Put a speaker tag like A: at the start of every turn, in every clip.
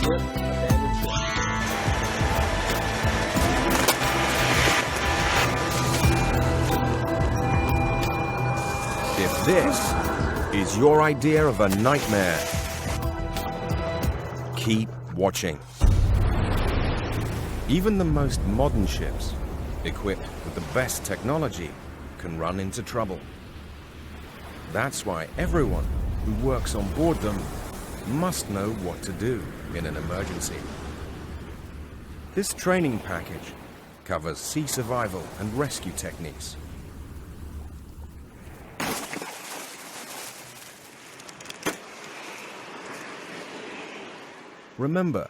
A: ship, abandoned ship.
B: If this is your idea of a nightmare, keep watching. Even the most modern ships, equipped with the best technology, can run into trouble. That's why everyone who works on board them must know what to do in an emergency. This training package covers sea survival and rescue techniques. Remember,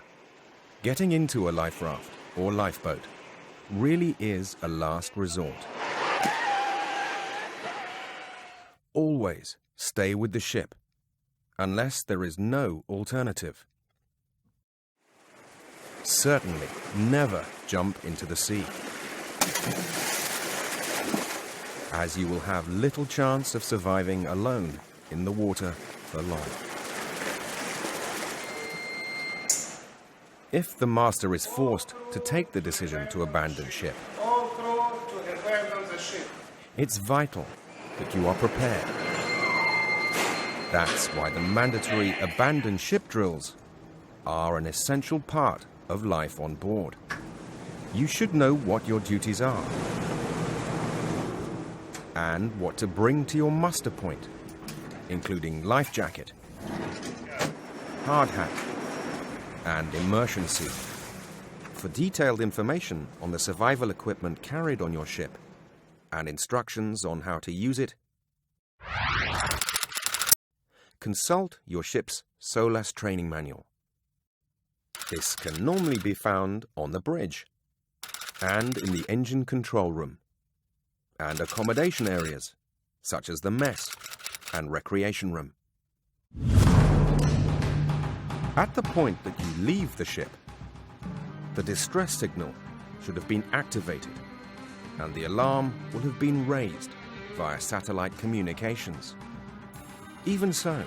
B: getting into a life raft or lifeboat really is a last resort. Always stay with the ship, unless there is no alternative. Certainly never jump into the sea, as you will have little chance of surviving alone in the water for long. If the master is forced to take the decision to abandon ship,
C: All crew to abandon the ship.
B: it's vital that you are prepared. That's why the mandatory abandon ship drills are an essential part of life on board. You should know what your duties are and what to bring to your muster point, including life jacket, hard hat, and immersion suit. For detailed information on the survival equipment carried on your ship and instructions on how to use it, consult your ship's SOLAS training manual. This can normally be found on the bridge and in the engine control room and accommodation areas such as the mess and recreation room. At the point that you leave the ship, the distress signal should have been activated and the alarm will have been raised via satellite communications. Even so,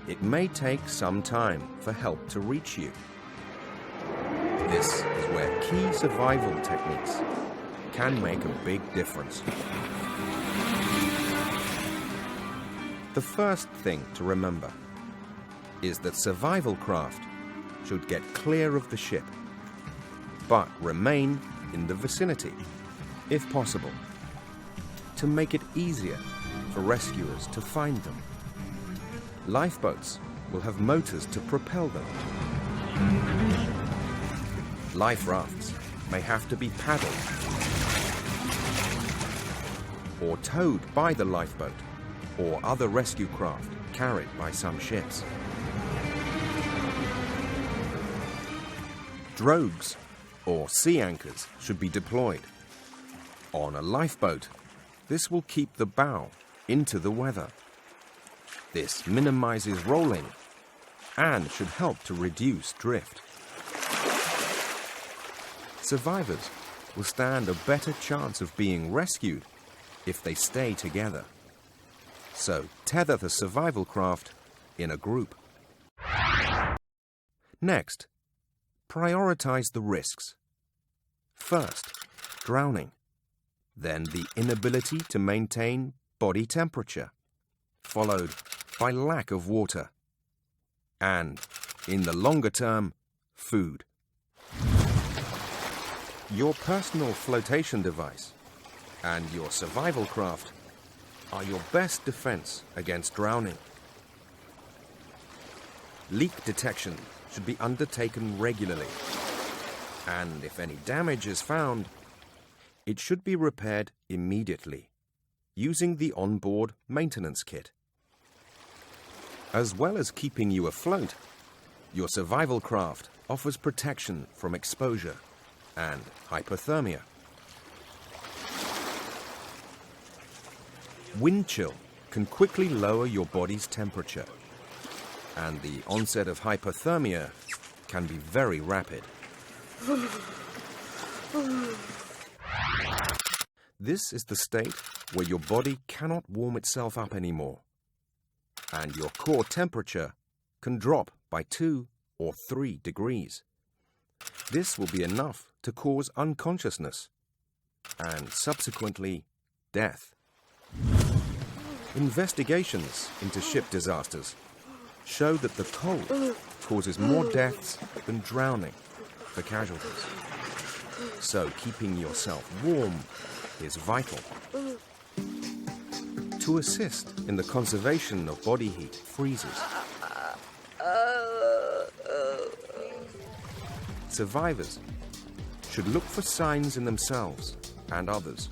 B: it may take some time for help to reach you. This is where key survival techniques can make a big difference. The first thing to remember is that survival craft should get clear of the ship, but remain in the vicinity, if possible, to make it easier for rescuers to find them. Lifeboats will have motors to propel them. Life rafts may have to be paddled or towed by the lifeboat or other rescue craft carried by some ships. Drogues or sea anchors should be deployed. On a lifeboat, this will keep the bow into the weather. This minimizes rolling and should help to reduce drift. Survivors will stand a better chance of being rescued if they stay together. So tether the survival craft in a group. Next, prioritize the risks. First, drowning. Then the inability to maintain body temperature, followed by lack of water. And, in the longer term, food. Your personal flotation device and your survival craft are your best defense against drowning. Leak detection should be undertaken regularly, and if any damage is found, it should be repaired immediately using the onboard maintenance kit. As well as keeping you afloat, your survival craft offers protection from exposure and hypothermia. Wind chill can quickly lower your body's temperature, and the onset of hypothermia can be very rapid. This is the state where your body cannot warm itself up anymore, and your core temperature can drop by 2 or 3 degrees. This will be enough to cause unconsciousness and subsequently death. Investigations into ship disasters show that the cold causes more deaths than drowning for casualties. So keeping yourself warm is vital. To assist in the conservation of body heat freezers, survivors should look for signs in themselves and others.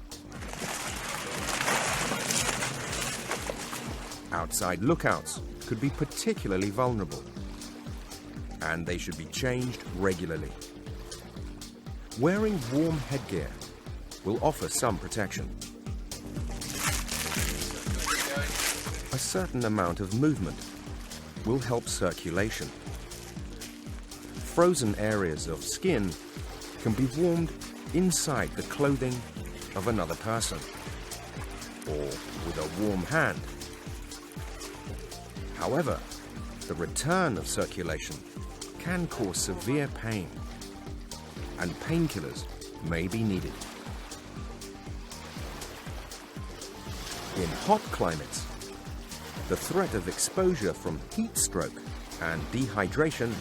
B: Outside lookouts could be particularly vulnerable, and they should be changed regularly. Wearing warm headgear will offer some protection. A certain amount of movement will help circulation. Frozen areas of skin can be warmed inside the clothing of another person, or with a warm hand. However, the return of circulation can cause severe pain, and painkillers may be needed. In hot climates, the threat of exposure from heat stroke and dehydration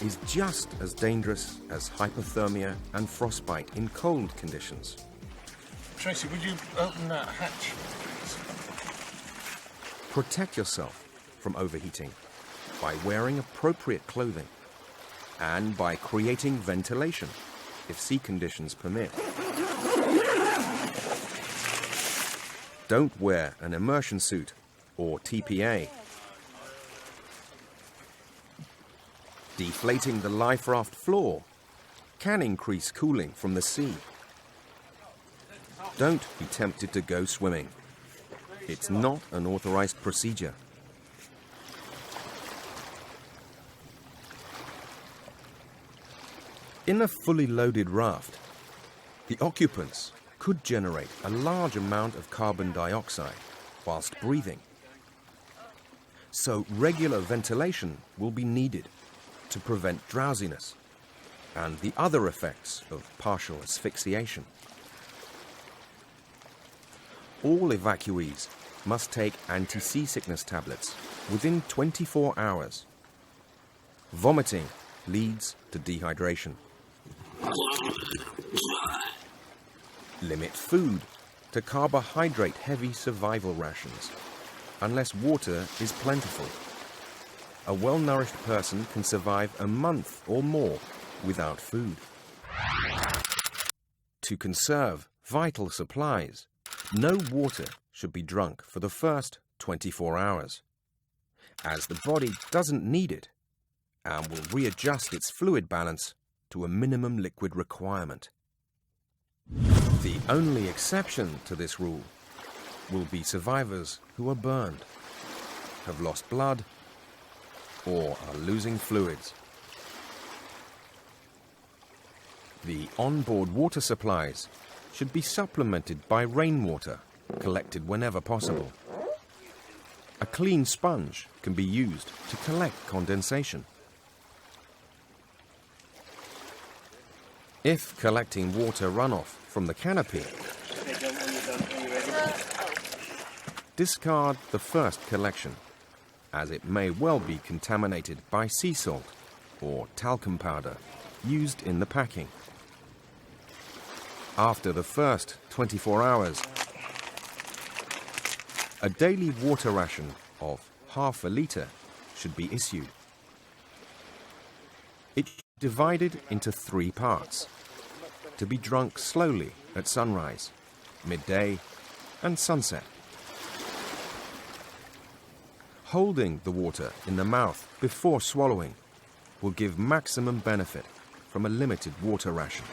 B: is just as dangerous as hypothermia and frostbite in cold conditions.
C: Tracy, would you open that hatch, please?
B: Protect yourself from overheating by wearing appropriate clothing and by creating ventilation if sea conditions permit. Don't wear an immersion suit or TPA. Deflating the life raft floor can increase cooling from the sea. Don't be tempted to go swimming. It's not an authorized procedure. In a fully loaded raft, the occupants could generate a large amount of carbon dioxide whilst breathing. So regular ventilation will be needed to prevent drowsiness and the other effects of partial asphyxiation. All evacuees must take anti-seasickness tablets within 24 hours. Vomiting leads to dehydration. Limit food to carbohydrate-heavy survival rations, unless water is plentiful. A well-nourished person can survive a month or more without food. To conserve vital supplies, no water should be drunk for the first 24 hours, as the body doesn't need it and will readjust its fluid balance to a minimum liquid requirement. The only exception to this rule will be survivors who are burned, have lost blood, or are losing fluids. The onboard water supplies should be supplemented by rainwater collected whenever possible. A clean sponge can be used to collect condensation. If collecting water runoff from the canopy, discard the first collection, as it may well be contaminated by sea salt or talcum powder used in the packing. After the first 24 hours, a daily water ration of half a litre should be issued. It's divided into 3 parts, to be drunk slowly at sunrise, midday, and sunset. Holding the water in the mouth before swallowing will give maximum benefit from a limited water ration.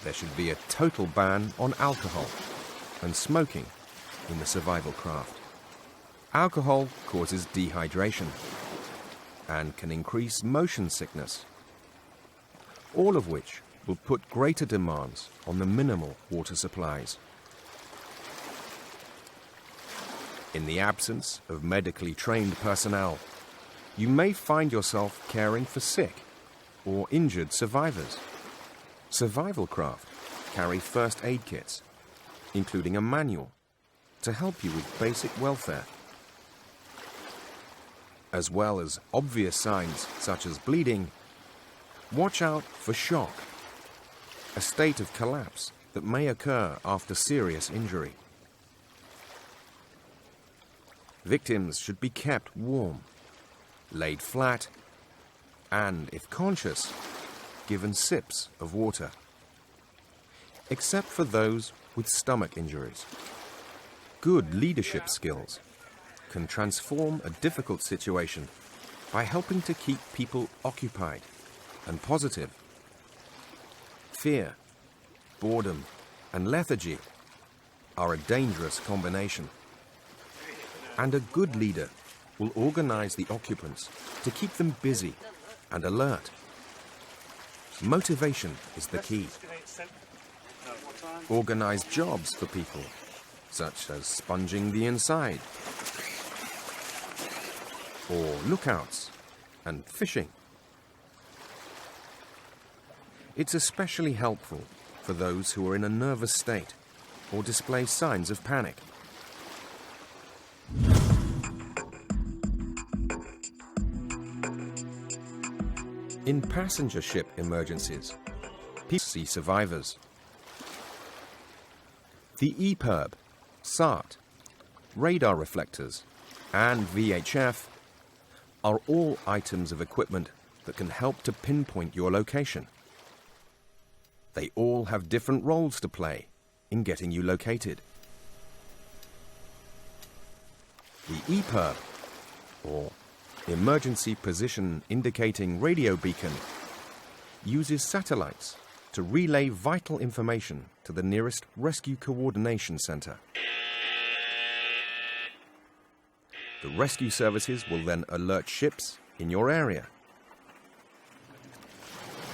B: There should be a total ban on alcohol and smoking in the survival craft. Alcohol causes dehydration and can increase motion sickness, all of which will put greater demands on the minimal water supplies. In the absence of medically trained personnel, you may find yourself caring for sick or injured survivors. Survival craft carry first aid kits, including a manual, to help you with basic welfare. As well as obvious signs such as bleeding, watch out for shock, a state of collapse that may occur after serious injury. Victims should be kept warm, laid flat, and, if conscious, given sips of water. Except for those with stomach injuries. Good leadership skills can transform a difficult situation by helping to keep people occupied and positive. Fear, boredom, and lethargy are a dangerous combination. And a good leader will organize the occupants to keep them busy and alert. Motivation is the key. Organize jobs for people, such as sponging the inside, or lookouts and fishing. It's especially helpful for those who are in a nervous state or display signs of panic. In passenger ship emergencies, people see survivors. The EPIRB, SART, radar reflectors, and VHF are all items of equipment that can help to pinpoint your location. They all have different roles to play in getting you located. The EPIRB, or Emergency Position Indicating Radio Beacon, uses satellites to relay vital information to the nearest Rescue Coordination Center. The rescue services will then alert ships in your area.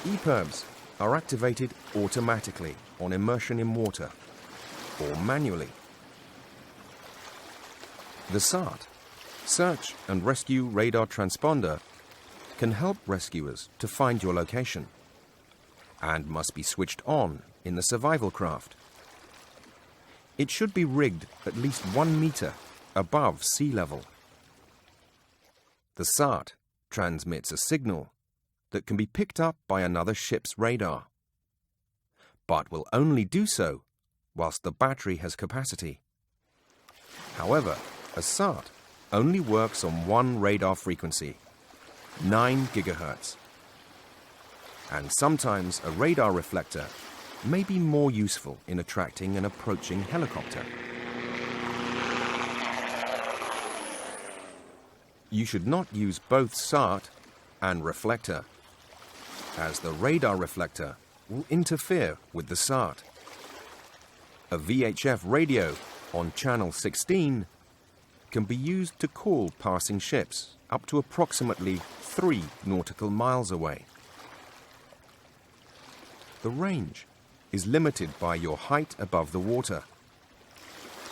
B: EPIRBs are activated automatically on immersion in water or manually. The SART, Search and Rescue Radar Transponder, can help rescuers to find your location and must be switched on in the survival craft. It should be rigged at least 1 meter above sea level. The SART transmits a signal that can be picked up by another ship's radar, but will only do so whilst the battery has capacity. However, a SART only works on one radar frequency, 9 GHz. And sometimes a radar reflector may be more useful in attracting an approaching helicopter. You should not use both SART and reflector, as the radar reflector will interfere with the SART. A VHF radio on channel 16 can be used to call passing ships up to approximately 3 nautical miles away. The range is limited by your height above the water.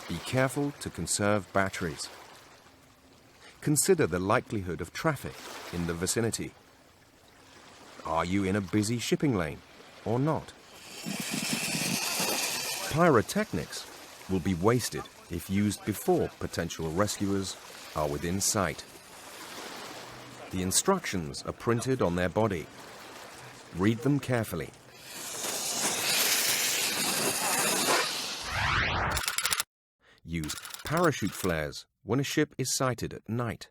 B: Be careful to conserve batteries. Consider the likelihood of traffic in the vicinity. Are you in a busy shipping lane or not? Pyrotechnics will be wasted if used before potential rescuers are within sight. The instructions are printed on their body. Read them carefully. Use parachute flares when a ship is sighted at night.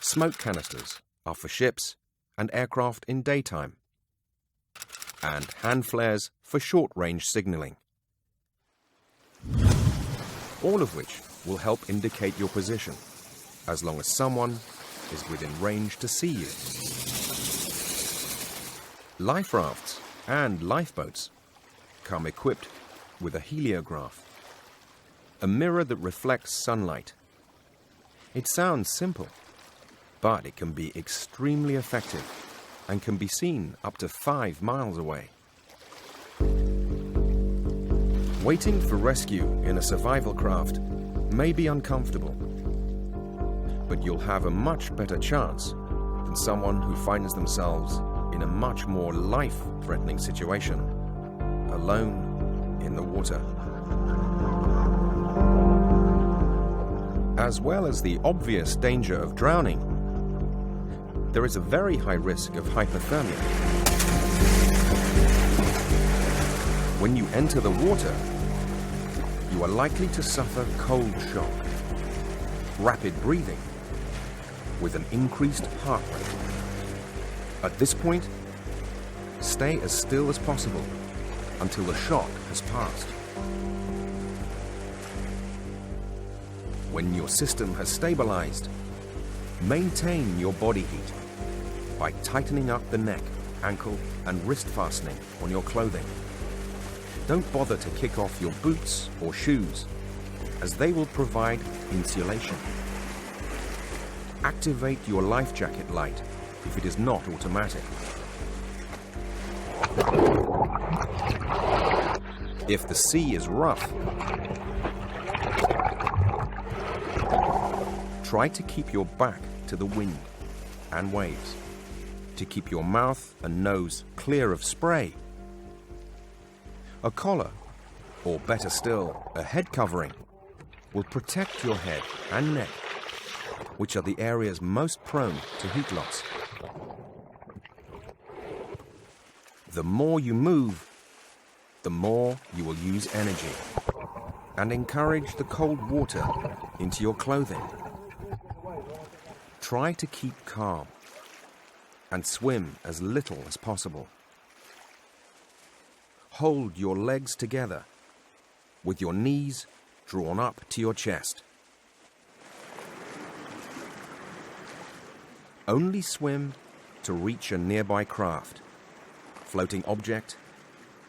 B: Smoke canisters are for ships and aircraft in daytime, and hand flares for short-range signaling. All of which will help indicate your position, as long as someone is within range to see you. Life rafts and lifeboats come equipped with a heliograph, a mirror that reflects sunlight. It sounds simple, but it can be extremely effective and can be seen up to 5 miles away. Waiting for rescue in a survival craft may be uncomfortable, but you'll have a much better chance than someone who finds themselves in a much more life-threatening situation, alone in the water. As well as the obvious danger of drowning, there is a very high risk of hypothermia. When you enter the water, you are likely to suffer cold shock, rapid breathing, with an increased heart rate. At this point, stay as still as possible until the shock has passed. When your system has stabilized, maintain your body heat by tightening up the neck, ankle, and wrist fastening on your clothing. Don't bother to kick off your boots or shoes, as they will provide insulation. Activate your life jacket light if it is not automatic. If the sea is rough, try to keep your back to the wind and waves, to keep your mouth and nose clear of spray. A collar, or better still, a head covering, will protect your head and neck, which are the areas most prone to heat loss. The more you move, the more you will use energy, and encourage the cold water into your clothing. Try to keep calm and swim as little as possible. Hold your legs together with your knees drawn up to your chest. Only swim to reach a nearby craft, floating object,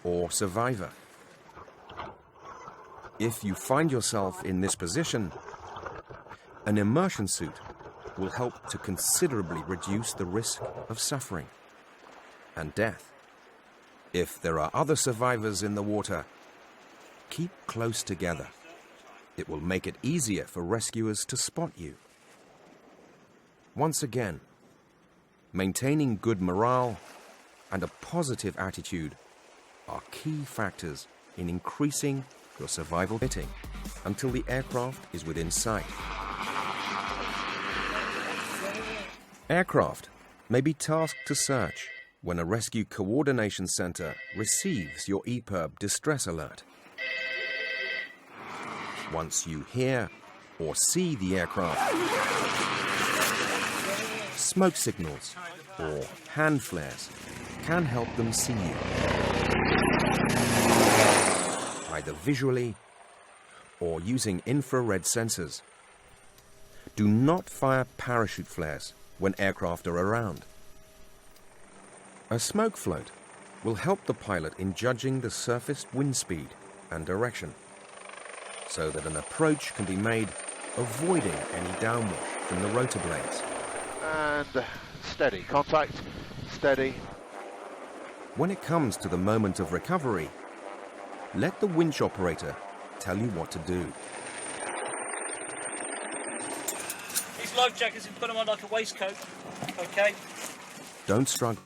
B: or survivor. If you find yourself in this position, an immersion suit will help to considerably reduce the risk of suffering and death. If there are other survivors in the water, keep close together. It will make it easier for rescuers to spot you. Once again, maintaining good morale and a positive attitude are key factors in increasing your survival fitting until the aircraft is within sight. Aircraft may be tasked to search when a rescue coordination center receives your EPIRB distress alert. Once you hear or see the aircraft, smoke signals or hand flares can help them see you, either visually or using infrared sensors. Do not fire parachute flares when aircraft are around. A smoke float will help the pilot in judging the surface wind speed and direction, so that an approach can be made avoiding any downwash from the rotor blades.
A: And steady, contact, steady.
B: When it comes to the moment of recovery, let the winch operator tell you what to do.
D: These life jackets, you put them on like a waistcoat, okay?
B: Don't struggle.